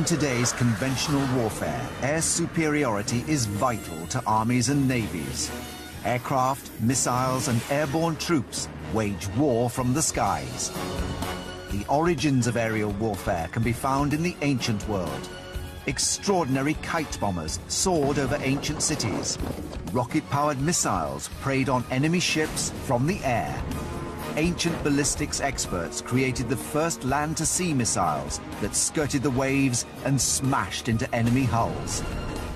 today's conventional warfare, air superiority is vital to armies and navies. Aircraft, missiles, and airborne troops wage war from the skies. The origins of aerial warfare can be found in the ancient world. Extraordinary kite bombers soared over ancient cities. Rocket-powered missiles preyed on enemy ships from the air. Ancient ballistics experts created the first land-to-sea missiles that skirted the waves and smashed into enemy hulls.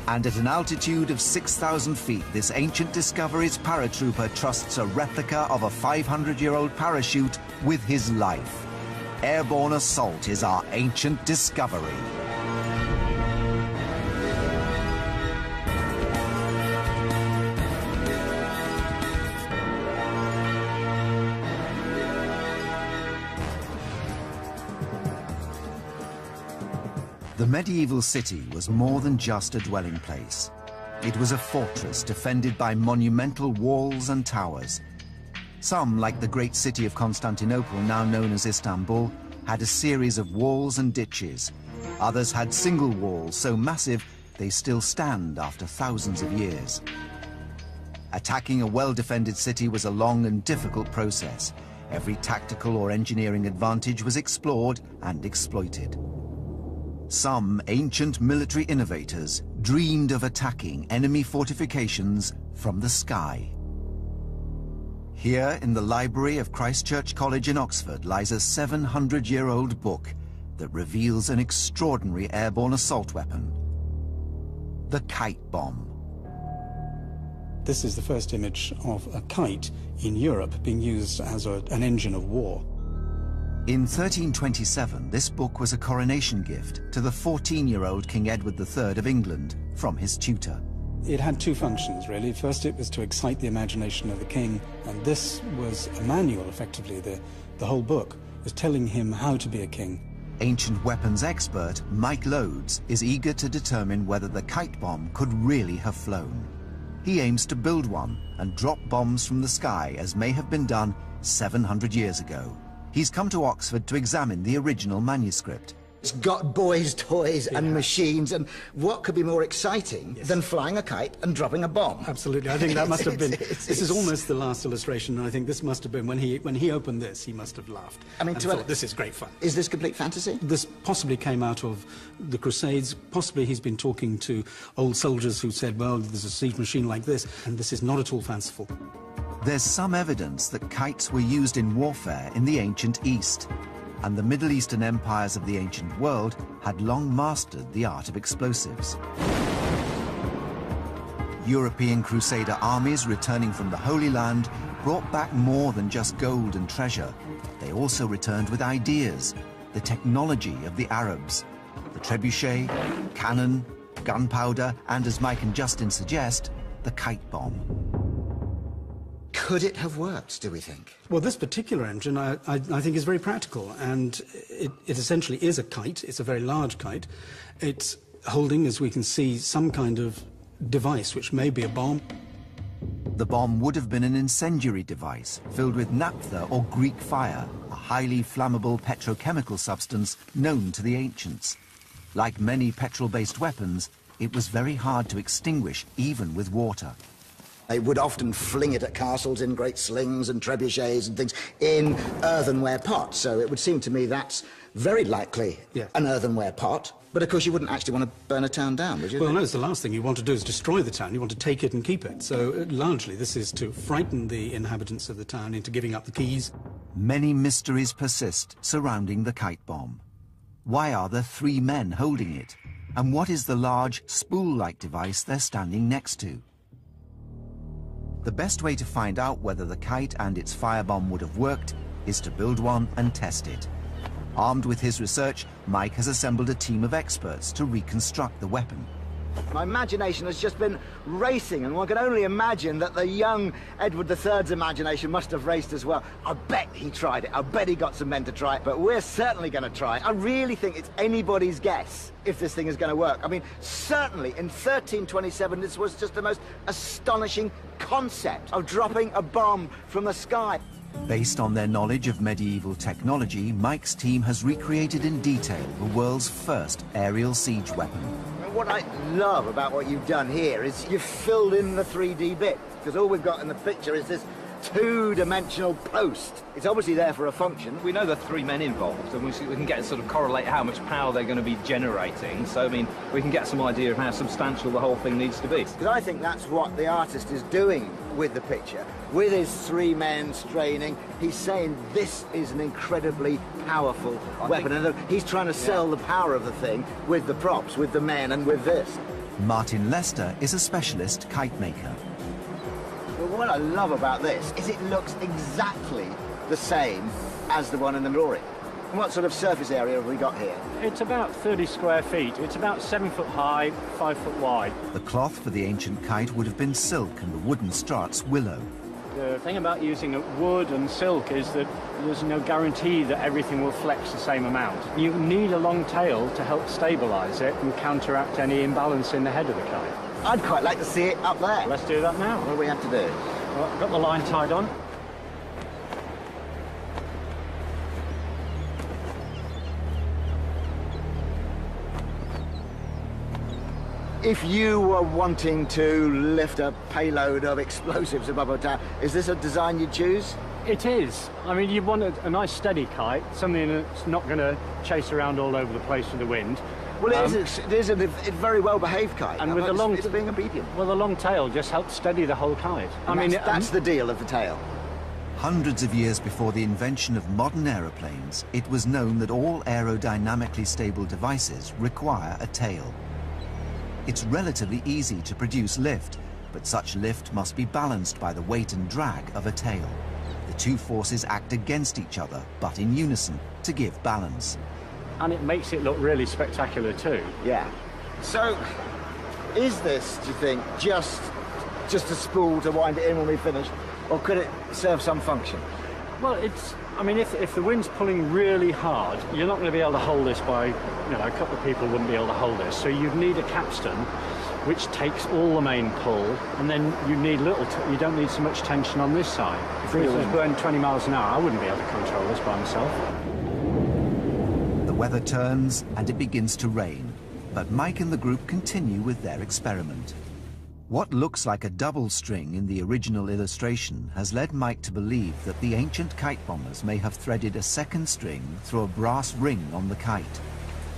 And at an altitude of 6,000 feet, this ancient discovery's paratrooper trusts a replica of a 500-year-old parachute with his life. Airborne assault is our ancient discovery. The medieval city was more than just a dwelling place. It was a fortress defended by monumental walls and towers. Some, like the great city of Constantinople, now known as Istanbul, had a series of walls and ditches. Others had single walls so massive they still stand after thousands of years. Attacking a well-defended city was a long and difficult process. Every tactical or engineering advantage was explored and exploited. Some ancient military innovators dreamed of attacking enemy fortifications from the sky. Here in the library of Christ Church College in Oxford lies a 700-year-old book that reveals an extraordinary airborne assault weapon, the kite bomb. This is the first image of a kite in Europe being used as an engine of war. In 1327, this book was a coronation gift to the 14-year-old King Edward III of England from his tutor. It had two functions, really. First, it was to excite the imagination of the king, and this was a manual, effectively. The whole book was telling him how to be a king. Ancient weapons expert Mike Loades is eager to determine whether the kite bomb could really have flown. He aims to build one and drop bombs from the sky, as may have been done 700 years ago. He's come to Oxford to examine the original manuscript. It's got boys' toys and machines, and what could be more exciting than flying a kite and dropping a bomb? Absolutely. I think that must have been... This is almost the last illustration, and I think this must have been, when he opened this, he must have laughed. I mean, thought, this is great fun. Is this complete fantasy? This possibly came out of the Crusades. Possibly he's been talking to old soldiers who said, well, there's a siege machine like this, and this is not at all fanciful. There's some evidence that kites were used in warfare in the ancient East, and the Middle Eastern empires of the ancient world had long mastered the art of explosives. European Crusader armies returning from the Holy Land brought back more than just gold and treasure. They also returned with ideas, the technology of the Arabs, the trebuchet, cannon, gunpowder, and, as Mike and Justin suggest, the kite bomb. Could it have worked, do we think? Well, this particular engine, I think, is very practical, and it essentially is a kite. It's a very large kite. It's holding, as we can see, some kind of device, which may be a bomb. The bomb would have been an incendiary device filled with naphtha or Greek fire, a highly flammable petrochemical substance known to the ancients. Like many petrol-based weapons, it was very hard to extinguish, even with water. They would often fling it at castles in great slings and trebuchets and things in earthenware pots. So it would seem to me that's very likely an earthenware pot. But of course you wouldn't actually want to burn a town down, would you? Well, no, it's the last thing you want to do is destroy the town. You want to take it and keep it. So largely this is to frighten the inhabitants of the town into giving up the keys. Many mysteries persist surrounding the kite bomb. Why are there 3 men holding it? And what is the large spool-like device they're standing next to? The best way to find out whether the kite and its firebomb would have worked is to build one and test it. Armed with his research, Mike has assembled a team of experts to reconstruct the weapon. My imagination has just been racing, and one can only imagine that the young Edward III's imagination must have raced as well. I bet he tried it. I bet he got some men to try it, but we're certainly going to try it. I really think it's anybody's guess if this thing is going to work. I mean, certainly in 1327, this was just the most astonishing concept of dropping a bomb from the sky. Based on their knowledge of medieval technology, Mike's team has recreated in detail the world's first aerial siege weapon. What I love about what you've done here is you've filled in the 3D bit, because all we've got in the picture is this two-dimensional post. It's obviously there for a function. We know there are 3 men involved, and we can get sort of correlate how much power they're going to be generating. So, I mean, we can get some idea of how substantial the whole thing needs to be. Because I think that's what the artist is doing with the picture. With his 3 men straining, he's saying this is an incredibly powerful weapon. And he's trying to sell the power of the thing with the props, with the men, and with this. Martin Lester is a specialist kite maker. But what I love about this is it looks exactly the same as the one in the drawing. And what sort of surface area have we got here? It's about 30 square feet. It's about 7 foot high, 5 foot wide. The cloth for the ancient kite would have been silk and the wooden struts willow. The thing about using wood and silk is that there's no guarantee that everything will flex the same amount. You need a long tail to help stabilise it and counteract any imbalance in the head of the kite. I'd quite like to see it up there. Let's do that now. What do we have to do? Well, I've got the line tied on. If you were wanting to lift a payload of explosives above a town, is this a design you'd choose? It is. I mean, you want a nice steady kite, something that's not going to chase around all over the place with the wind. Well, it is a very well-behaved kite. And with the long, it's being obedient. Well, the long tail just helps steady the whole kite. I mean, that's the deal of the tail. Hundreds of years before the invention of modern aeroplanes, it was known that all aerodynamically stable devices require a tail. It's relatively easy to produce lift, but such lift must be balanced by the weight and drag of a tail. The two forces act against each other, but in unison, to give balance. And it makes it look really spectacular too. Yeah. So, is this, do you think, just a spool to wind it in when we finish, or could it serve some function? Well, I mean, if the wind's pulling really hard, you're not going to be able to hold this by, a couple of people wouldn't be able to hold this. So you'd need a capstan, which takes all the main pull, and then you need you don't need so much tension on this side. If it was burning 20 miles an hour, I wouldn't be able to control this by myself. The weather turns and it begins to rain, but Mike and the group continue with their experiment. What looks like a double string in the original illustration has led Mike to believe that the ancient kite bombers may have threaded a second string through a brass ring on the kite.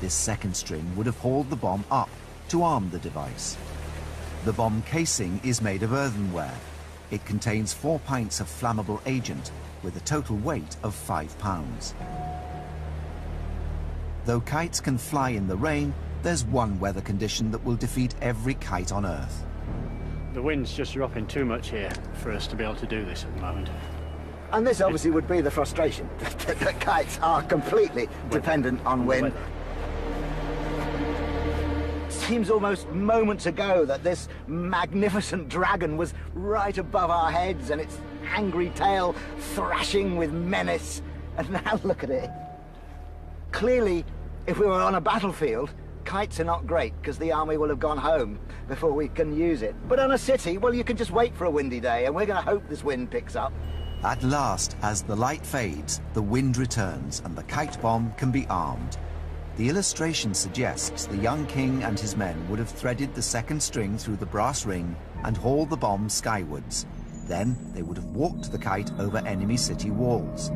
This second string would have hauled the bomb up to arm the device. The bomb casing is made of earthenware. It contains 4 pints of flammable agent with a total weight of 5 pounds. Though kites can fly in the rain, there's one weather condition that will defeat every kite on Earth. The wind's just dropping too much here for us to be able to do this at the moment. And this obviously would be the frustration, that kites are completely dependent on wind. Seems almost moments ago that this magnificent dragon was right above our heads and its angry tail thrashing with menace. And now look at it. Clearly, if we were on a battlefield, kites are not great because the army will have gone home before we can use it. But on a city, well, you can just wait for a windy day and we're going to hope this wind picks up. At last, as the light fades, the wind returns and the kite bomb can be armed. The illustration suggests the young king and his men would have threaded the second string through the brass ring and hauled the bomb skywards. Then they would have walked the kite over enemy city walls.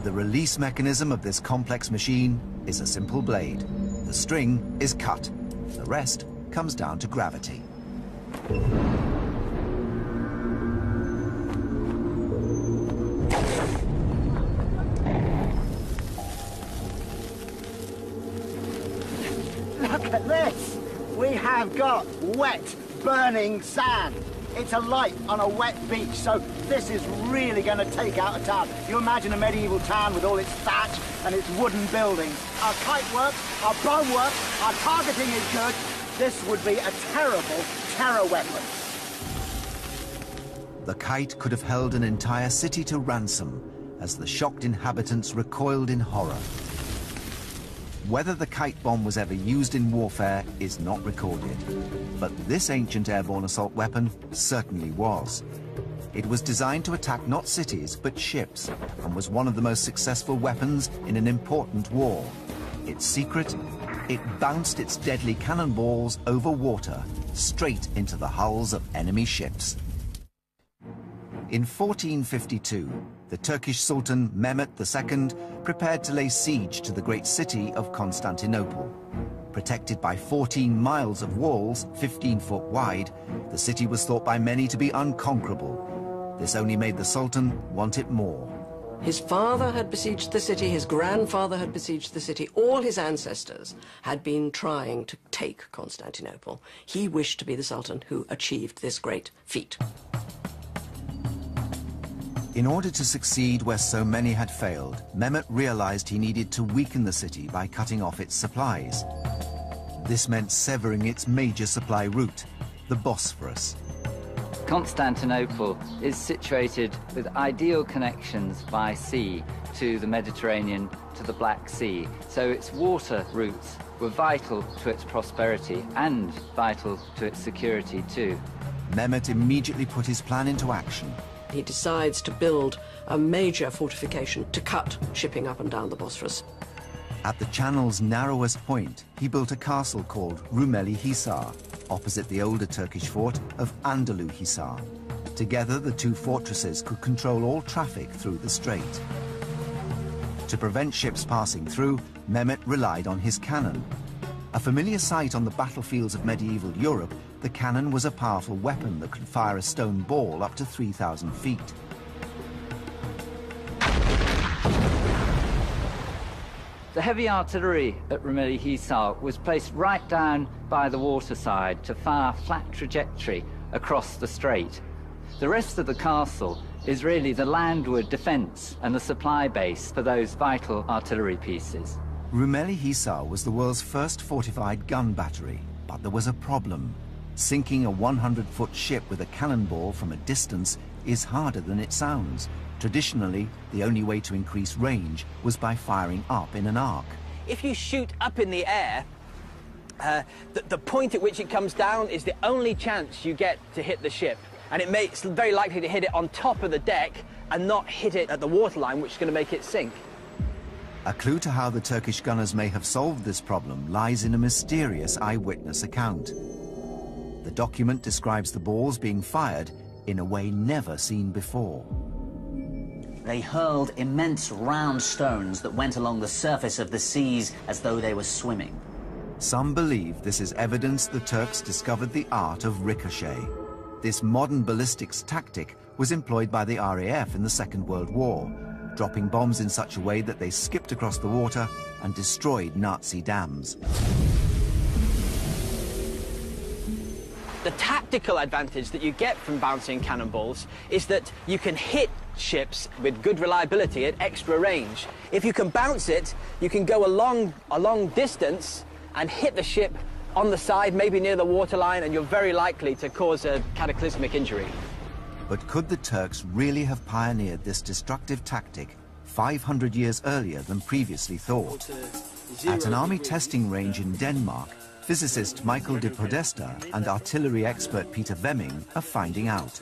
The release mechanism of this complex machine is a simple blade. The string is cut. The rest comes down to gravity. Look at this! We have got wet, burning sand. It's a light on a wet beach, so this is really going to take out a town. You imagine a medieval town with all its thatch and its wooden buildings. Our kite works, our bomb works, our targeting is good. This would be a terrible terror weapon. The kite could have held an entire city to ransom as the shocked inhabitants recoiled in horror. Whether the kite bomb was ever used in warfare is not recorded, but this ancient airborne assault weapon certainly was. It was designed to attack not cities, but ships, and was one of the most successful weapons in an important war. Its secret? It bounced its deadly cannonballs over water, straight into the hulls of enemy ships. In 1452, the Turkish Sultan Mehmet II prepared to lay siege to the great city of Constantinople. Protected by 14 miles of walls, 15 foot wide, the city was thought by many to be unconquerable. This only made the Sultan want it more. His father had besieged the city, his grandfather had besieged the city, all his ancestors had been trying to take Constantinople. He wished to be the Sultan who achieved this great feat. In order to succeed where so many had failed, Mehmet realized he needed to weaken the city by cutting off its supplies. This meant severing its major supply route, the Bosphorus. Constantinople is situated with ideal connections by sea to the Mediterranean, to the Black Sea. So its water routes were vital to its prosperity and vital to its security too. Mehmet immediately put his plan into action. He decides to build a major fortification to cut shipping up and down the Bosphorus. At the channel's narrowest point, he built a castle called Rumeli Hisar, opposite the older Turkish fort of Andalu Hisar. Together, the two fortresses could control all traffic through the strait. To prevent ships passing through, Mehmet relied on his cannon. A familiar sight on the battlefields of medieval Europe, the cannon was a powerful weapon that could fire a stone ball up to 3,000 feet. The heavy artillery at Rumeli Hisar was placed right down by the waterside to fire a flat trajectory across the strait. The rest of the castle is really the landward defence and the supply base for those vital artillery pieces. Rumeli Hisar was the world's first fortified gun battery, but there was a problem. Sinking a 100-foot ship with a cannonball from a distance is harder than it sounds. Traditionally, the only way to increase range was by firing up in an arc. If you shoot up in the air, the point at which it comes down is the only chance you get to hit the ship. And it's very likely to hit it on top of the deck and not hit it at the waterline, which is going to make it sink. A clue to how the Turkish gunners may have solved this problem lies in a mysterious eyewitness account. The document describes the balls being fired in a way never seen before. They hurled immense round stones that went along the surface of the seas as though they were swimming. Some believe this is evidence the Turks discovered the art of ricochet. This modern ballistics tactic was employed by the RAF in the Second World War, dropping bombs in such a way that they skipped across the water and destroyed Nazi dams. The tactical advantage that you get from bouncing cannonballs is that you can hit ships with good reliability at extra range. If you can bounce it, you can go a long distance and hit the ship on the side, maybe near the waterline, and you're very likely to cause a cataclysmic injury. But could the Turks really have pioneered this destructive tactic 500 years earlier than previously thought? At an army testing range in Denmark, physicist Michael de Podesta and artillery expert Peter Vemming are finding out.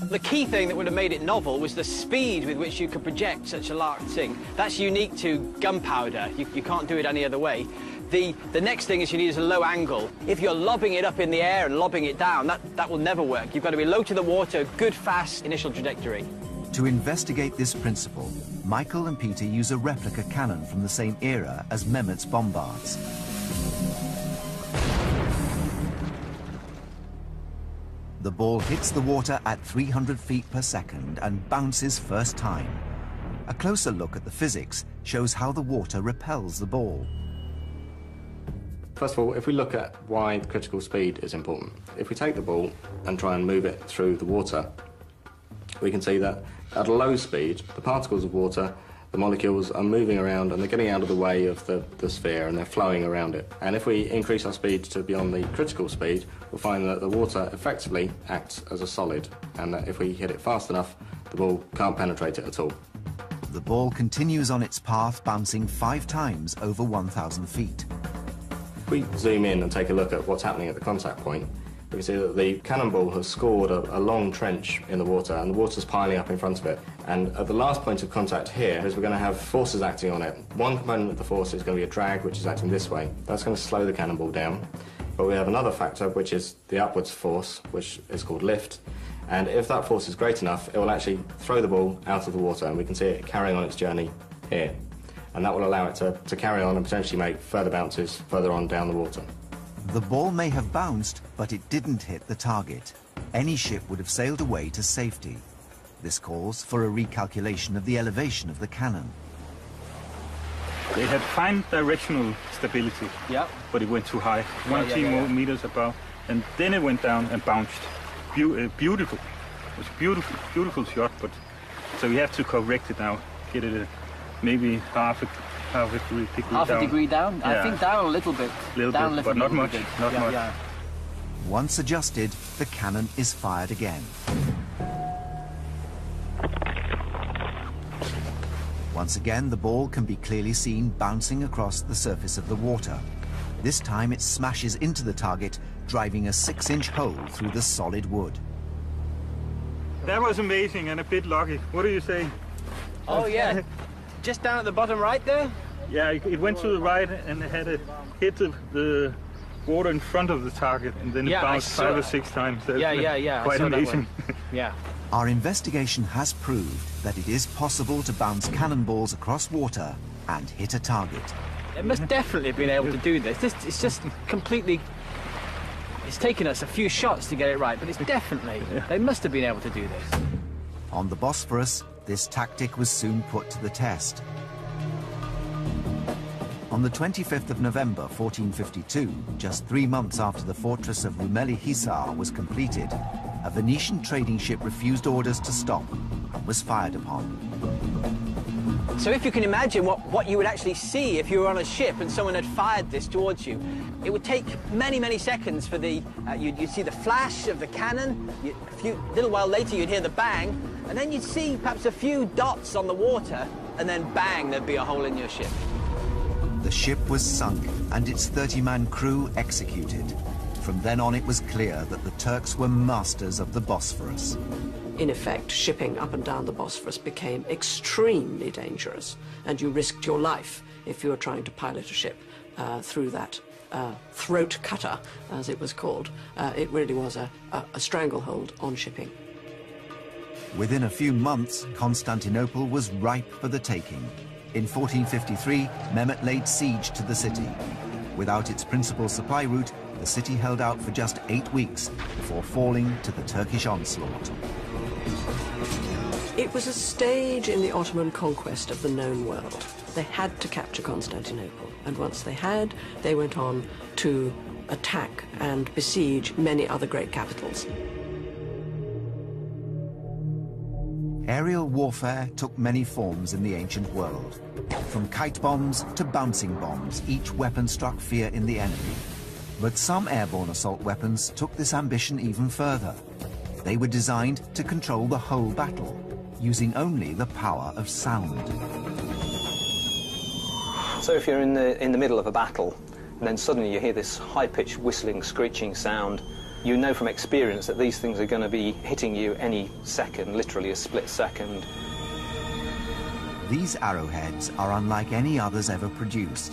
The key thing that would have made it novel was the speed with which you could project such a large thing. That's unique to gunpowder. You can't do it any other way. The next thing is you need is a low angle. If you're lobbing it up in the air and lobbing it down, that will never work. You've got to be low to the water, good, fast initial trajectory. To investigate this principle, Michael and Peter use a replica cannon from the same era as Mehmet's bombards. The ball hits the water at 300 feet per second and bounces first time. A closer look at the physics shows how the water repels the ball. First of all, if we look at why the critical speed is important, if we take the ball and try and move it through the water, we can see that at a low speed, the particles of water, the molecules are moving around and they're getting out of the way of the sphere and they're flowing around it. And if we increase our speed to beyond the critical speed, we'll find that the water effectively acts as a solid, and that if we hit it fast enough, the ball can't penetrate it at all. The ball continues on its path, bouncing 5 times over 1,000 feet. If we zoom in and take a look at what's happening at the contact point, we can see that the cannonball has scored a long trench in the water, and the water's piling up in front of it. And at the last point of contact here is we're going to have forces acting on it. One component of the force is going to be a drag, which is acting this way. That's going to slow the cannonball down. But we have another factor, which is the upwards force, which is called lift. And if that force is great enough, it will actually throw the ball out of the water, and we can see it carrying on its journey here. And that will allow it to carry on and potentially make further bounces further on down the water. The ball may have bounced, but it didn't hit the target. Any ship would have sailed away to safety. This calls for a recalculation of the elevation of the cannon. They had fine directional stability, but it went too high, 1 meters above, and then it went down and bounced. Beautiful. It was a beautiful shot, but so we have to correct it now, get it maybe half a degree down. I think down a little bit. But not much. Not much. Yeah. Once adjusted, the cannon is fired again. Once again, the ball can be clearly seen bouncing across the surface of the water. This time it smashes into the target, driving a 6-inch hole through the solid wood. That was amazing and a bit lucky. What do you say? Oh, yeah. Just down at the bottom right there? Yeah, it went to the right and it had hit the water in front of the target, and then it bounced 5 or 6 times. Yeah. Quite amazing. Yeah. Our investigation has proved that it is possible to bounce cannonballs across water and hit a target. It must definitely have been able to do this. It's just completely... It's taken us a few shots to get it right, but it's definitely... They must have been able to do this. On the Bosphorus, this tactic was soon put to the test. On the 25th of November 1452, just 3 months after the fortress of Rumeli Hisar was completed, a Venetian trading ship refused orders to stop and was fired upon. So if you can imagine what you would actually see if you were on a ship and someone had fired this towards you, it would take many, many seconds for the... you'd see the flash of the cannon, a little while later you'd hear the bang, and then you'd see perhaps a few dots on the water, and then bang, there'd be a hole in your ship. The ship was sunk and its 30-man crew executed. From then on, it was clear that the Turks were masters of the Bosphorus. In effect, shipping up and down the Bosphorus became extremely dangerous, and you risked your life if you were trying to pilot a ship through that throat cutter, as it was called. It really was a stranglehold on shipping. Within a few months, Constantinople was ripe for the taking. In 1453, Mehmet laid siege to the city. Without its principal supply route, the city held out for just 8 weeks before falling to the Turkish onslaught. It was a stage in the Ottoman conquest of the known world. They had to capture Constantinople, and once they had, they went on to attack and besiege many other great capitals. Aerial warfare took many forms in the ancient world. From kite bombs to bouncing bombs, each weapon struck fear in the enemy. But some airborne assault weapons took this ambition even further. They were designed to control the whole battle, using only the power of sound. So if you're in the middle of a battle, and then suddenly you hear this high-pitched whistling, screeching sound, you know from experience that these things are going to be hitting you any second, literally a split second. These arrowheads are unlike any others ever produced.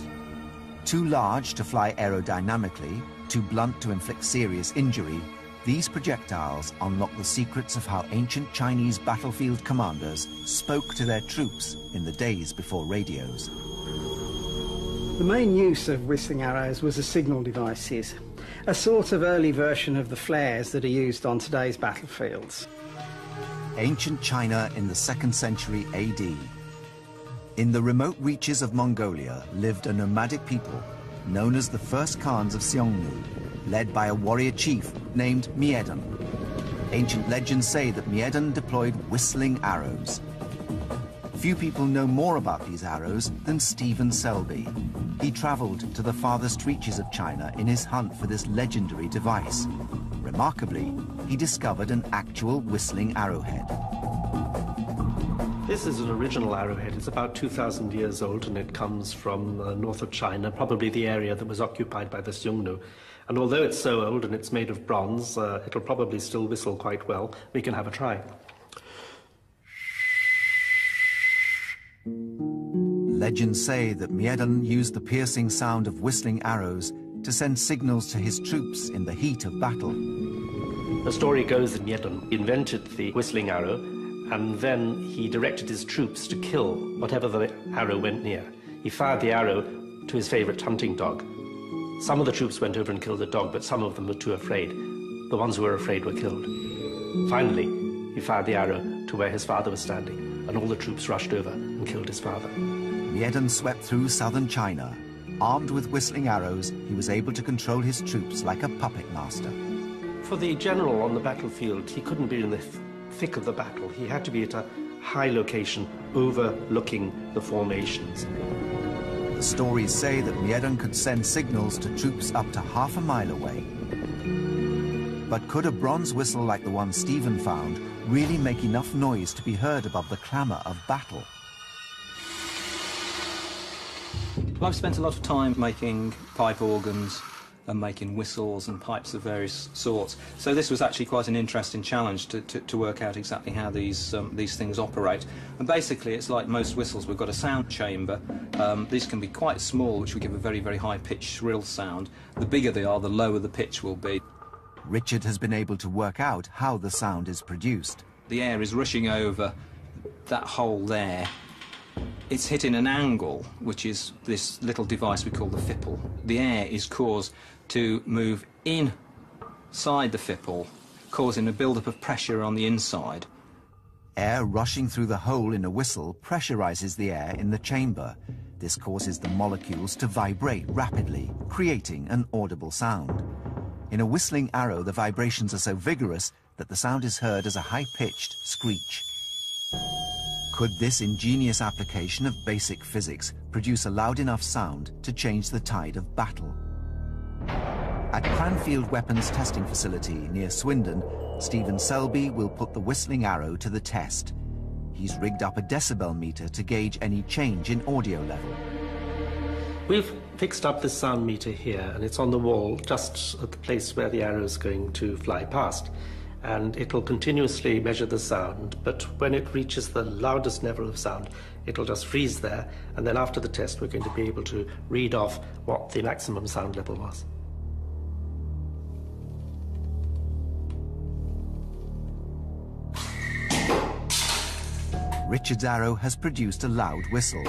Too large to fly aerodynamically, too blunt to inflict serious injury, these projectiles unlock the secrets of how ancient Chinese battlefield commanders spoke to their troops in the days before radios. The main use of whistling arrows was as signal devices, a sort of early version of the flares that are used on today's battlefields. Ancient China in the 2nd century AD. In the remote reaches of Mongolia lived a nomadic people known as the first Khans of Xiongnu, led by a warrior chief named Miedan. Ancient legends say that Miedan deployed whistling arrows. Few people know more about these arrows than Stephen Selby. He traveled to the farthest reaches of China in his hunt for this legendary device. Remarkably, he discovered an actual whistling arrowhead. This is an original arrowhead. It's about 2,000 years old, and it comes from north of China, probably the area that was occupied by the Xiongnu. And although it's so old and it's made of bronze, it'll probably still whistle quite well. We can have a try. Legends say that Miedan used the piercing sound of whistling arrows to send signals to his troops in the heat of battle. The story goes that Miedan invented the whistling arrow, and then he directed his troops to kill whatever the arrow went near. He fired the arrow to his favorite hunting dog. Some of the troops went over and killed the dog, but some of them were too afraid. The ones who were afraid were killed. Finally, he fired the arrow to where his father was standing, and all the troops rushed over and killed his father. Miedan swept through southern China. Armed with whistling arrows, he was able to control his troops like a puppet master. For the general on the battlefield, he couldn't be in the thick of the battle. He had to be at a high location, overlooking the formations. The stories say that Miedan could send signals to troops up to half a mile away. But could a bronze whistle like the one Stephen found really make enough noise to be heard above the clamour of battle? Well, I've spent a lot of time making pipe organs and making whistles and pipes of various sorts. So this was actually quite an interesting challenge to work out exactly how these things operate. And basically, it's like most whistles. We've got a sound chamber. These can be quite small, which will give a very, very high-pitched shrill sound. The bigger they are, the lower the pitch will be. Richard has been able to work out how the sound is produced. The air is rushing over that hole there. It's hitting an angle, which is this little device we call the Fiml. The air is caused to move inside the Fiml, causing a build-up of pressure on the inside. Air rushing through the hole in a whistle pressurizes the air in the chamber. This causes the molecules to vibrate rapidly, creating an audible sound. In a whistling arrow, the vibrations are so vigorous that the sound is heard as a high-pitched screech. Could this ingenious application of basic physics produce a loud enough sound to change the tide of battle? At Cranfield Weapons Testing Facility near Swindon, Stephen Selby will put the whistling arrow to the test. He's rigged up a decibel meter to gauge any change in audio level. We've fixed up this sound meter here, and it's on the wall just at the place where the arrow is going to fly past. And it'll continuously measure the sound, but when it reaches the loudest level of sound, it'll just freeze there, and then after the test we're going to be able to read off what the maximum sound level was. Richard's arrow has produced a loud whistle.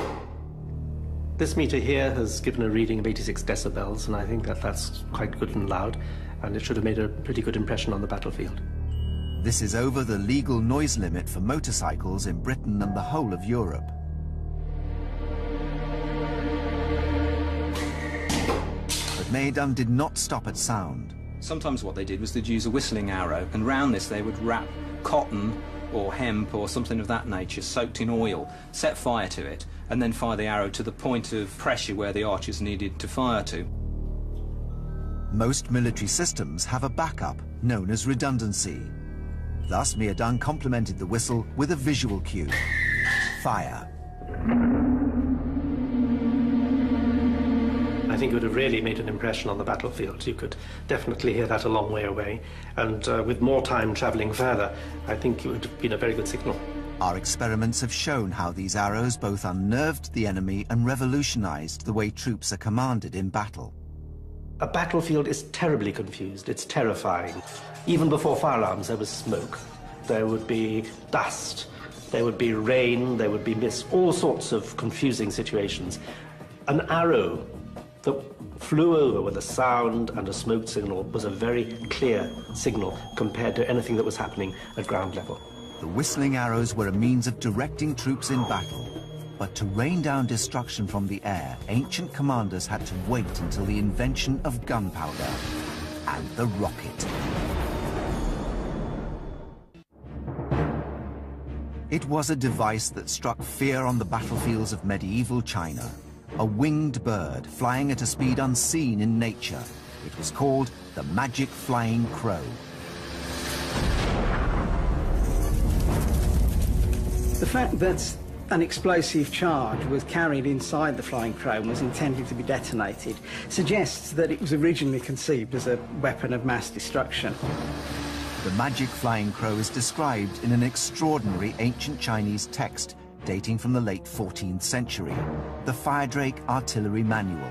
This meter here has given a reading of 86 decibels, and I think that that's quite good and loud, and it should have made a pretty good impression on the battlefield. This is over the legal noise limit for motorcycles in Britain and the whole of Europe. But Miedan did not stop at sound. Sometimes what they did was they'd use a whistling arrow, and round this they would wrap cotton or hemp or something of that nature soaked in oil, set fire to it, and then fire the arrow to the point of pressure where the archers needed to fire to. Most military systems have a backup known as redundancy. Thus, Miedan complemented the whistle with a visual cue: fire. I think it would have really made an impression on the battlefield. You could definitely hear that a long way away, and with more time travelling further, I think it would have been a very good signal. Our experiments have shown how these arrows both unnerved the enemy and revolutionized the way troops are commanded in battle. A battlefield is terribly confused. It's terrifying. Even before firearms, there was smoke. There would be dust. There would be rain. There would be mist. All sorts of confusing situations. An arrow that flew over with a sound and a smoke signal was a very clear signal compared to anything that was happening at ground level. The whistling arrows were a means of directing troops in battle. But to rain down destruction from the air, ancient commanders had to wait until the invention of gunpowder and the rocket. It was a device that struck fear on the battlefields of medieval China. A winged bird flying at a speed unseen in nature. It was called the Magic Flying Crow. The fact that an explosive charge was carried inside the flying crow and was intended to be detonated suggests that it was originally conceived as a weapon of mass destruction. The magic flying crow is described in an extraordinary ancient Chinese text dating from the late 14th century, the Fire Drake Artillery Manual.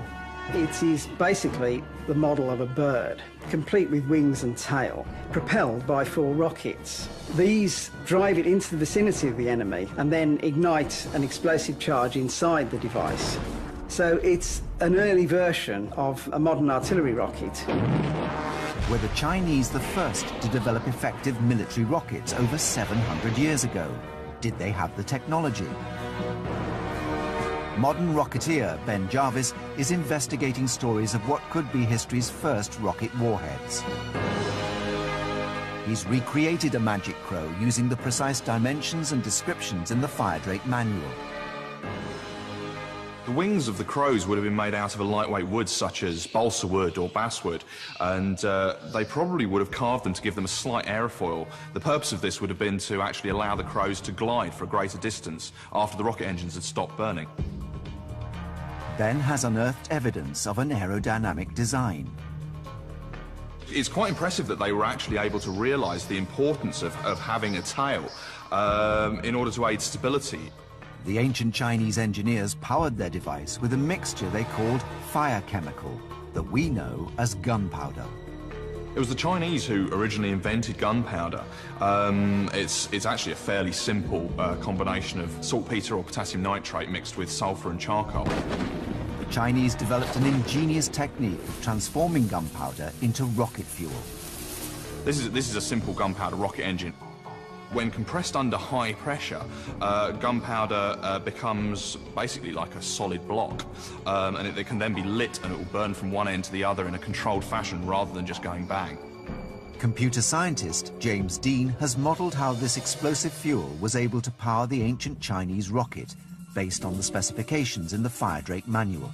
It is basically the model of a bird, complete with wings and tail, propelled by 4 rockets. These drive it into the vicinity of the enemy and then ignite an explosive charge inside the device. So it's an early version of a modern artillery rocket. Were the Chinese the first to develop effective military rockets over 700 years ago? Did they have the technology? Modern rocketeer Ben Jarvis is investigating stories of what could be history's first rocket warheads. He's recreated a magic crow using the precise dimensions and descriptions in the Fire Drake manual. The wings of the crows would have been made out of a lightweight wood such as balsa wood or basswood, and they probably would have carved them to give them a slight aerofoil. The purpose of this would have been to actually allow the crows to glide for a greater distance after the rocket engines had stopped burning. Ben has unearthed evidence of an aerodynamic design. It's quite impressive that they were actually able to realise the importance of having a tail in order to aid stability. The ancient Chinese engineers powered their device with a mixture they called fire chemical, that we know as gunpowder. It was the Chinese who originally invented gunpowder. It's actually a fairly simple combination of saltpeter or potassium nitrate mixed with sulphur and charcoal. The Chinese developed an ingenious technique of transforming gunpowder into rocket fuel. This is a simple gunpowder rocket engine. When compressed under high pressure, gunpowder becomes basically like a solid block, and it can then be lit and it will burn from one end to the other in a controlled fashion rather than just going bang. Computer scientist James Dean has modelled how this explosive fuel was able to power the ancient Chinese rocket, based on the specifications in the Fire Drake manual.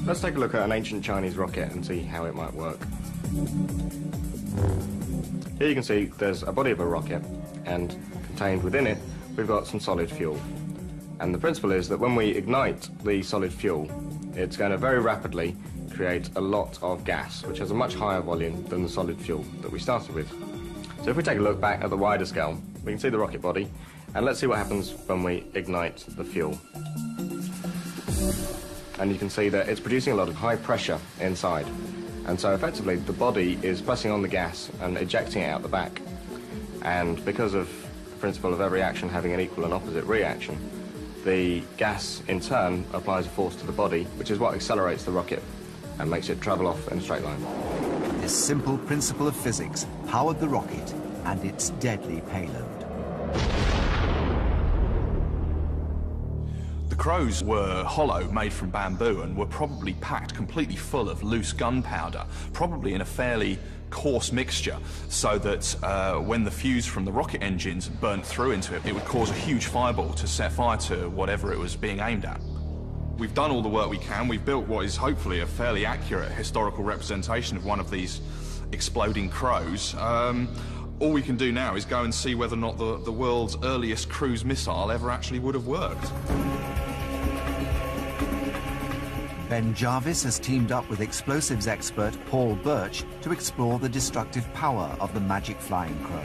Let's take a look at an ancient Chinese rocket and see how it might work. Here you can see there's a body of a rocket, and contained within it we've got some solid fuel. And the principle is that when we ignite the solid fuel, it's going to very rapidly create a lot of gas, which has a much higher volume than the solid fuel that we started with. So if we take a look back at the wider scale, we can see the rocket body, and let's see what happens when we ignite the fuel. And you can see that it's producing a lot of high pressure inside. And so effectively the body is pressing on the gas and ejecting it out the back. And because of the principle of every action having an equal and opposite reaction, the gas in turn applies a force to the body, which is what accelerates the rocket and makes it travel off in a straight line. This simple principle of physics powered the rocket and its deadly payload. The crows were hollow, made from bamboo, and were probably packed completely full of loose gunpowder, probably in a fairly coarse mixture, so that when the fuse from the rocket engines burnt through into it, it would cause a huge fireball to set fire to whatever it was being aimed at. We've done all the work we can. We've built what is hopefully a fairly accurate historical representation of one of these exploding crows. All we can do now is go and see whether or not the world's earliest cruise missile ever actually would have worked. Ben Jarvis has teamed up with explosives expert Paul Birch to explore the destructive power of the magic flying crow.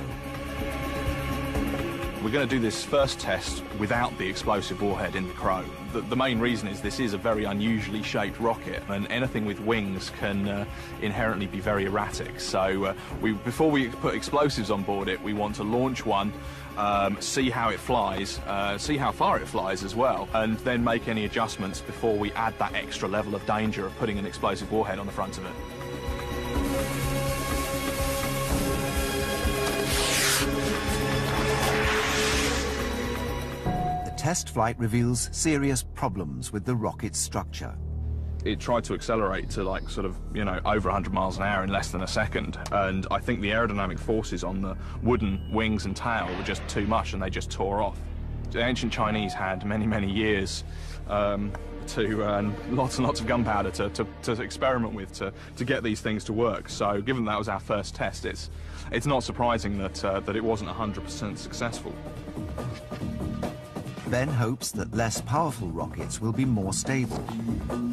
We're going to do this first test without the explosive warhead in the crow. The main reason is this is a very unusually shaped rocket, and anything with wings can inherently be very erratic. So before we put explosives on board it, we want to launch one, see how it flies, see how far it flies as well, and then make any adjustments before we add that extra level of danger of putting an explosive warhead on the front of it. Test flight reveals serious problems with the rocket's structure. It tried to accelerate to like sort of, you know, over 100 miles an hour in less than a second, and I think the aerodynamic forces on the wooden wings and tail were just too much and they just tore off. The ancient Chinese had many years to lots and lots of gunpowder to experiment with to get these things to work. So given that was our first test, it's not surprising that it wasn't 100% successful. Ben hopes that less powerful rockets will be more stable.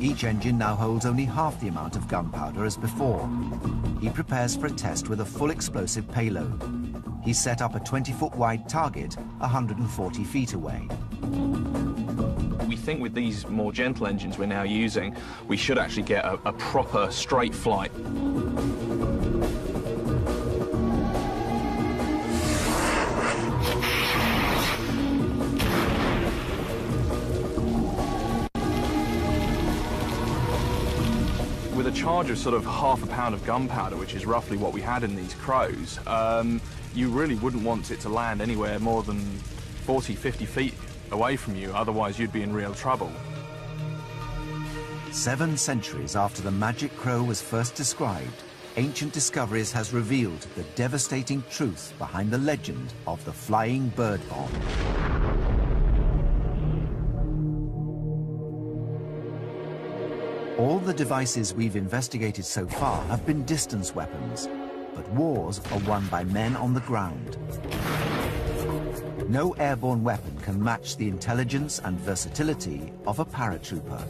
Each engine now holds only half the amount of gunpowder as before. He prepares for a test with a full explosive payload. He's set up a 20-foot wide target 140 feet away. We think with these more gentle engines we're now using, we should actually get a proper straight flight. With a charge of sort of half a pound of gunpowder, which is roughly what we had in these Crows, you really wouldn't want it to land anywhere more than 40, 50 feet away from you, otherwise you'd be in real trouble. 7 centuries after the magic crow was first described, Ancient Discoveries has revealed the devastating truth behind the legend of the flying bird bomb. All the devices we've investigated so far have been distance weapons, but wars are won by men on the ground. No airborne weapon can match the intelligence and versatility of a paratrooper.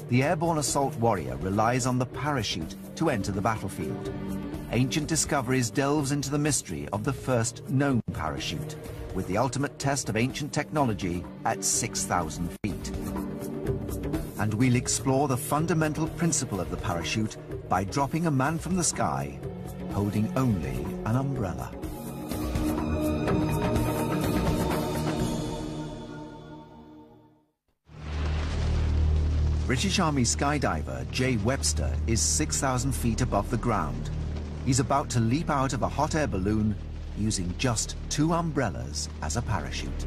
The airborne assault warrior relies on the parachute to enter the battlefield. Ancient Discoveries delves into the mystery of the first known parachute, with the ultimate test of ancient technology at 6,000 feet. And we'll explore the fundamental principle of the parachute by dropping a man from the sky, holding only an umbrella. British Army skydiver Jay Webster is 6,000 feet above the ground. He's about to leap out of a hot air balloon using just 2 umbrellas as a parachute.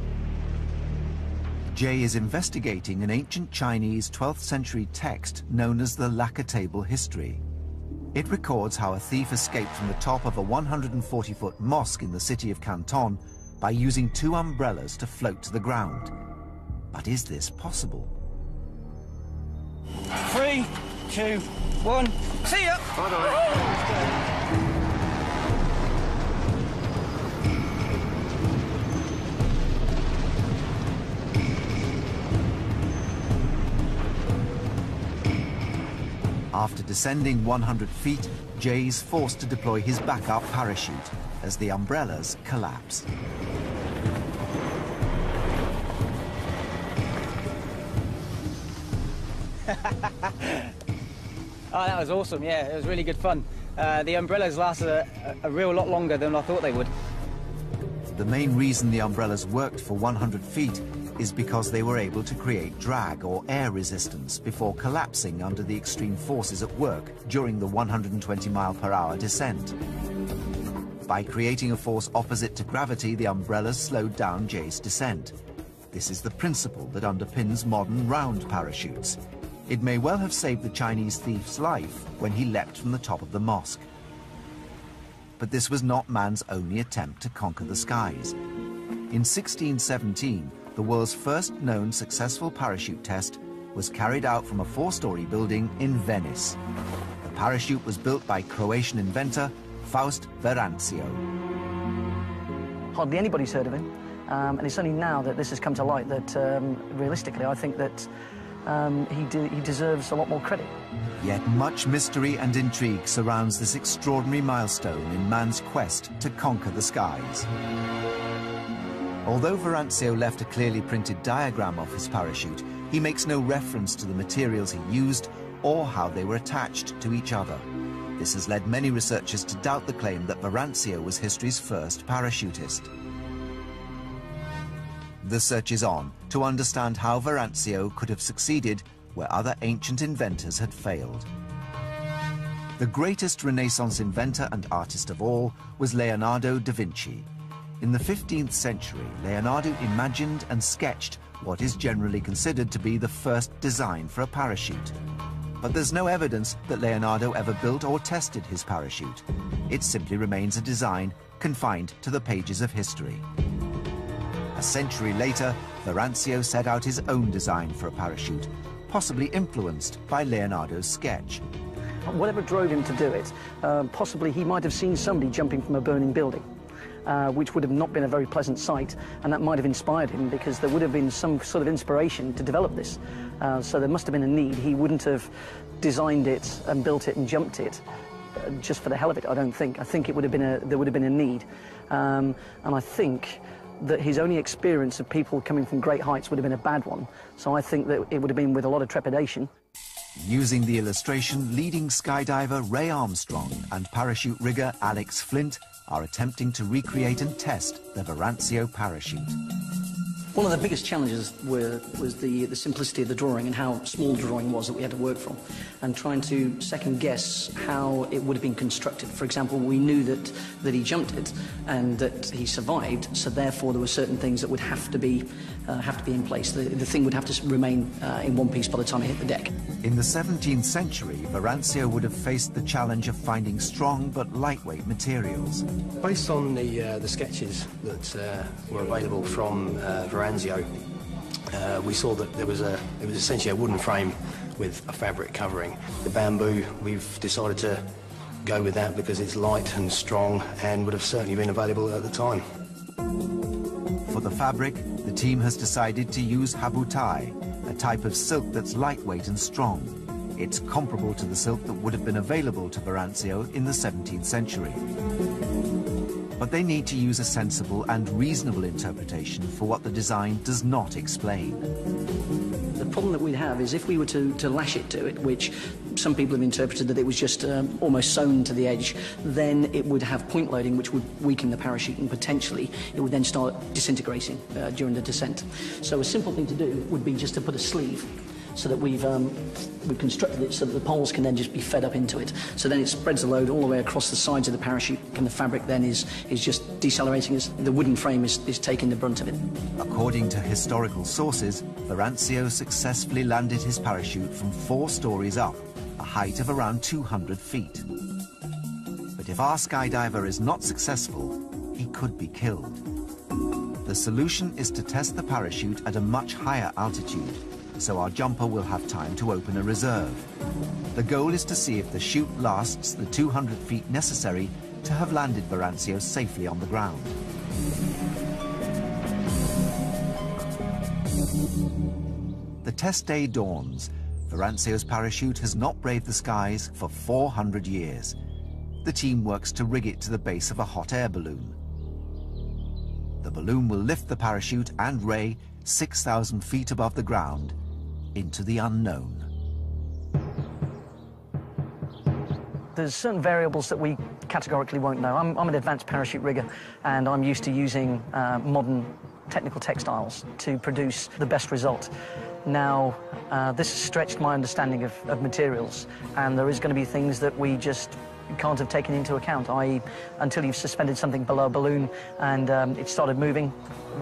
Jay is investigating an ancient Chinese 12th century text known as the Lacquer Table History. It records how a thief escaped from the top of a 140-foot mosque in the city of Canton by using 2 umbrellas to float to the ground. But is this possible? 3, 2, 1. See ya! Bye-bye. After descending 100 feet, Jay's forced to deploy his backup parachute as the umbrellas collapse. Oh, that was awesome, yeah, it was really good fun. The umbrellas lasted a real lot longer than I thought they would. The main reason the umbrellas worked for 100 feet is because they were able to create drag or air resistance before collapsing under the extreme forces at work during the 120-mile-per-hour descent. By creating a force opposite to gravity, the umbrellas slowed down Jay's descent. This is the principle that underpins modern round parachutes. It may well have saved the Chinese thief's life when he leapt from the top of the mosque. But this was not man's only attempt to conquer the skies. In 1617, the world's first known successful parachute test was carried out from a 4-story building in Venice. The parachute was built by Croatian inventor Faust Verancio. Hardly anybody's heard of him, and it's only now that this has come to light that, realistically, I think that he deserves a lot more credit. Yet much mystery and intrigue surrounds this extraordinary milestone in man's quest to conquer the skies. Although Verancio left a clearly printed diagram of his parachute, he makes no reference to the materials he used or how they were attached to each other. This has led many researchers to doubt the claim that Verancio was history's first parachutist. The search is on to understand how Verancio could have succeeded where other ancient inventors had failed. The greatest Renaissance inventor and artist of all was Leonardo da Vinci. In the 15th century, Leonardo imagined and sketched what is generally considered to be the first design for a parachute. But there's no evidence that Leonardo ever built or tested his parachute. It simply remains a design confined to the pages of history. A century later, Verancio set out his own design for a parachute, possibly influenced by Leonardo's sketch. Whatever drove him to do it, possibly he might have seen somebody jumping from a burning building. which would have not been a very pleasant sight, and that might have inspired him because there would have been some sort of inspiration to develop this. So there must have been a need. He wouldn't have designed it and built it and jumped it just for the hell of it, I don't think. I think it would have been there would have been a need. And I think that his only experience of people coming from great heights would have been a bad one. So I think that it would have been with a lot of trepidation. Using the illustration, leading skydiver Ray Armstrong and parachute rigger Alex Flint are attempting to recreate and test the Verancio parachute. One of the biggest challenges was the simplicity of the drawing and how small the drawing was that we had to work from, and trying to second guess how it would have been constructed. For example, we knew that he jumped it and that he survived, so therefore there were certain things that would have to be in place. The thing would have to remain in one piece by the time it hit the deck. In the 17th century, Verancio would have faced the challenge of finding strong but lightweight materials. Based on the sketches that were available from Verancio, we saw that it was essentially a wooden frame with a fabric covering. The bamboo, we've decided to go with that because it's light and strong and would have certainly been available at the time. For the fabric, the team has decided to use habutai, a type of silk that's lightweight and strong. It's comparable to the silk that would have been available to Verancio in the 17th century. But they need to use a sensible and reasonable interpretation for what the design does not explain. The problem that we'd have is if we were to lash it to it, which some people have interpreted that it was just almost sewn to the edge, then it would have point loading, which would weaken the parachute, and potentially it would then start disintegrating during the descent. So a simple thing to do would be just to put a sleeve, so that we've constructed it so that the poles can then just be fed up into it. So then it spreads the load all the way across the sides of the parachute, and the fabric then is just decelerating as the wooden frame is taking the brunt of it. According to historical sources, Verancio successfully landed his parachute from 4 stories up, a height of around 200 feet. But if our skydiver is not successful, he could be killed. The solution is to test the parachute at a much higher altitude, so our jumper will have time to open a reserve. The goal is to see if the chute lasts the 200 feet necessary to have landed Verancio safely on the ground. The test day dawns. Verancio's parachute has not braved the skies for 400 years. The team works to rig it to the base of a hot air balloon. The balloon will lift the parachute and Ray 6,000 feet above the ground into the unknown. There's certain variables that we categorically won't know. I'm an advanced parachute rigger, and I'm used to using modern technical textiles to produce the best result. Now, this has stretched my understanding of materials, and there is going to be things that we just can't have taken into account, i.e. until you've suspended something below a balloon and it started moving,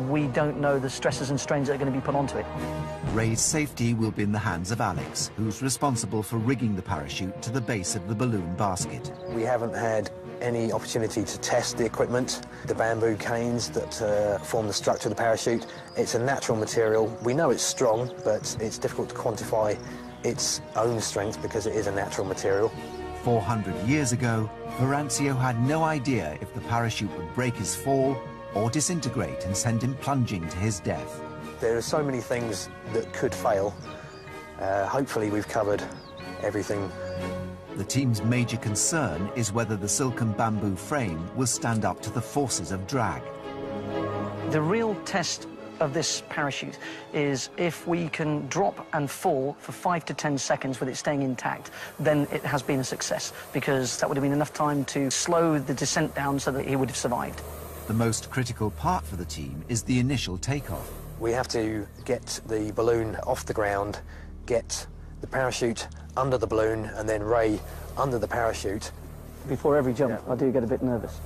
we don't know the stresses and strains that are going to be put onto it. Ray's safety will be in the hands of Alex, who's responsible for rigging the parachute to the base of the balloon basket. We haven't had any opportunity to test the equipment, the bamboo canes that form the structure of the parachute. It's a natural material. We know it's strong, but it's difficult to quantify its own strength because it is a natural material. 400 years ago, Verancio had no idea if the parachute would break his fall or disintegrate and send him plunging to his death. There are so many things that could fail. Hopefully we've covered everything. The team's major concern is whether the silken bamboo frame will stand up to the forces of drag. The real test of this parachute is if we can drop and fall for 5 to 10 seconds with it staying intact, then it has been a success, because that would have been enough time to slow the descent down so that he would have survived. The most critical part for the team is the initial takeoff. We have to get the balloon off the ground, get the parachute under the balloon, and then Ray under the parachute. Before every jump, I do get a bit nervous.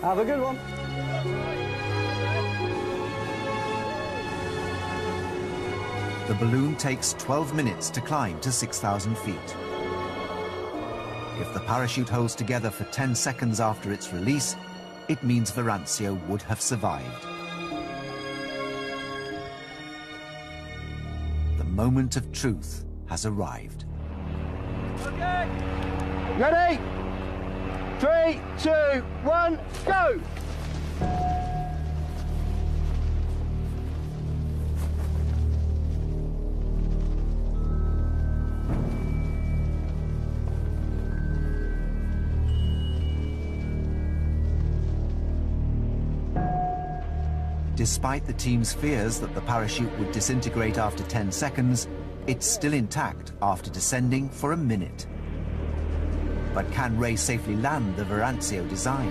Have a good one. The balloon takes 12 minutes to climb to 6,000 feet. If the parachute holds together for 10 seconds after its release, it means Verancio would have survived. The moment of truth has arrived. Okay. Ready? 3, 2, 1, go! Despite the team's fears that the parachute would disintegrate after 10 seconds, it's still intact after descending for a minute. But can Ray safely land the Verancio design?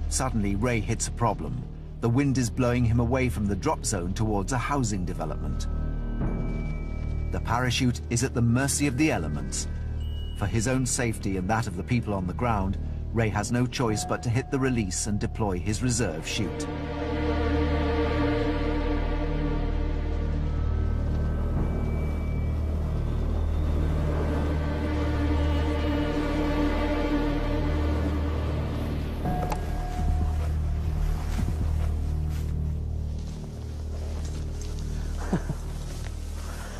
Suddenly, Ray hits a problem. The wind is blowing him away from the drop zone towards a housing development. The parachute is at the mercy of the elements. For his own safety and that of the people on the ground, Ray has no choice but to hit the release and deploy his reserve chute.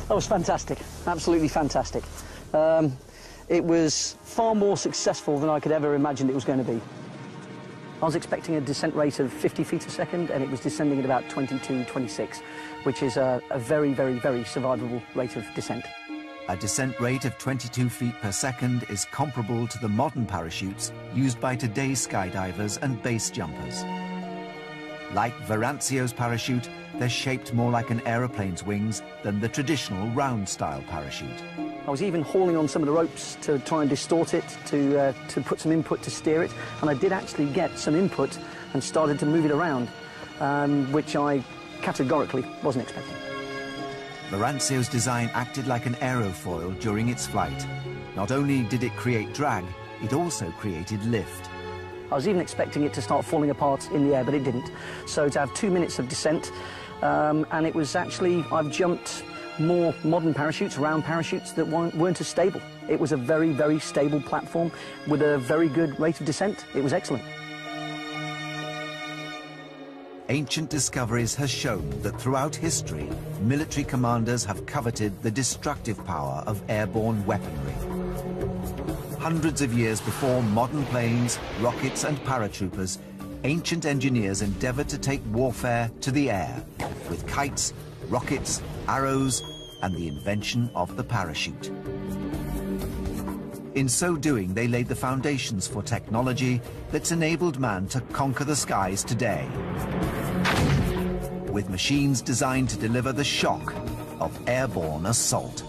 That was fantastic, absolutely fantastic. It was far more successful than I could ever imagine it was going to be. I was expecting a descent rate of 50 feet a second, and it was descending at about 22, 26, which is a very, very, very survivable rate of descent. A descent rate of 22 feet per second is comparable to the modern parachutes used by today's skydivers and base jumpers. Like Verancio's parachute, they're shaped more like an aeroplane's wings than the traditional round-style parachute. I was even hauling on some of the ropes to try and distort it, to put some input to steer it, and I did actually get some input and started to move it around, which I categorically wasn't expecting. Verancio's design acted like an aerofoil during its flight. Not only did it create drag, it also created lift. I was even expecting it to start falling apart in the air, but it didn't. So to have 2 minutes of descent, and it was actually, I've jumped more modern parachutes, round parachutes, that weren't as stable. It was a very, very stable platform with a very good rate of descent. It was excellent. Ancient Discoveries has shown that throughout history, military commanders have coveted the destructive power of airborne weaponry. Hundreds of years before modern planes, rockets and paratroopers, ancient engineers endeavored to take warfare to the air with kites, rockets, arrows, and the invention of the parachute. In so doing, they laid the foundations for technology that's enabled man to conquer the skies today, with machines designed to deliver the shock of airborne assault.